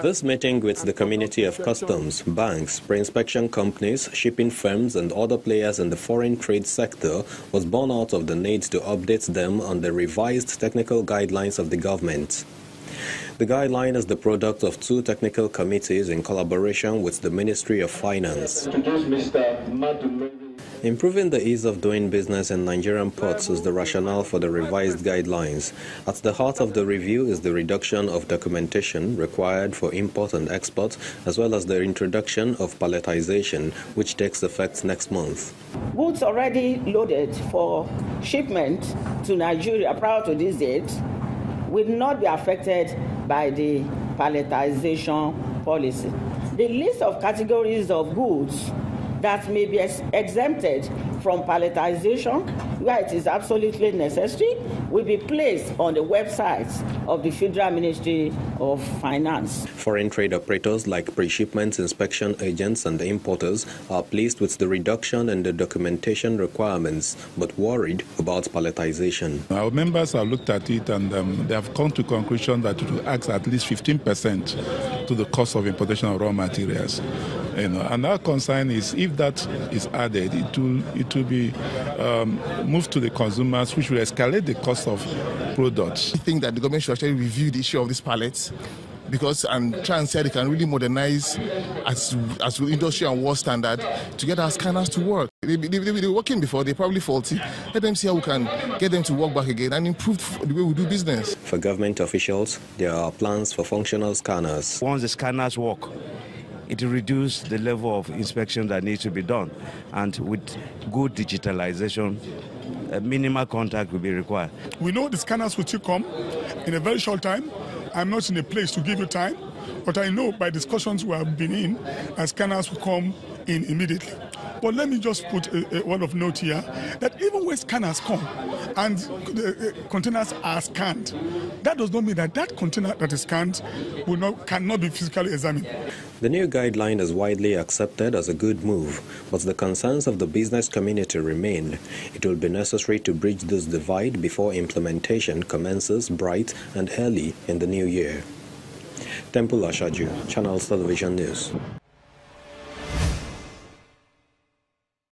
This meeting with the community of customs, banks, pre-inspection companies, shipping firms and other players in the foreign trade sector was born out of the need to update them on the revised technical guidelines of the government. The guideline is the product of two technical committees in collaboration with the Ministry of Finance. Improving the ease of doing business in Nigerian ports is the rationale for the revised guidelines. At the heart of the review is the reduction of documentation required for import and export, as well as the introduction of palletization, which takes effect next month. Goods already loaded for shipment to Nigeria prior to this date will not be affected by the palletization policy. The list of categories of goods that may be exempted from palletization, where it is absolutely necessary, will be placed on the website of the Federal Ministry of Finance. Foreign trade operators like pre-shipment inspection agents and importers are pleased with the reduction in the documentation requirements, but worried about palletization. Our members have looked at it and they have come to the conclusion that it will add at least 15% to the cost of importation of raw materials. And our concern is if that is added, it will be moved to the consumers, which will escalate the cost of products. I think that the government should actually review the issue of these pallets and try and say they can really modernize as industry and world standard to get our scanners to work. They were working before, they're probably faulty. Let them see how we can get them to work back again and improve the way we do business. For government officials, there are plans for functional scanners. Once the scanners work, it will reduce the level of inspection that needs to be done. And with good digitalization, a minimal contact will be required. We know the scanners will still come in a very short time. I'm not in a place to give you time, but I know by discussions we have been in, scanners will come in immediately. But let me just put a word of note here, that even when scanners come and the containers are scanned, that does not mean that that container that is scanned cannot be physically examined. The new guideline is widely accepted as a good move, but the concerns of the business community remain. It will be necessary to bridge this divide before implementation commences bright and early in the new year. Temple Ashaju, Channels Television News.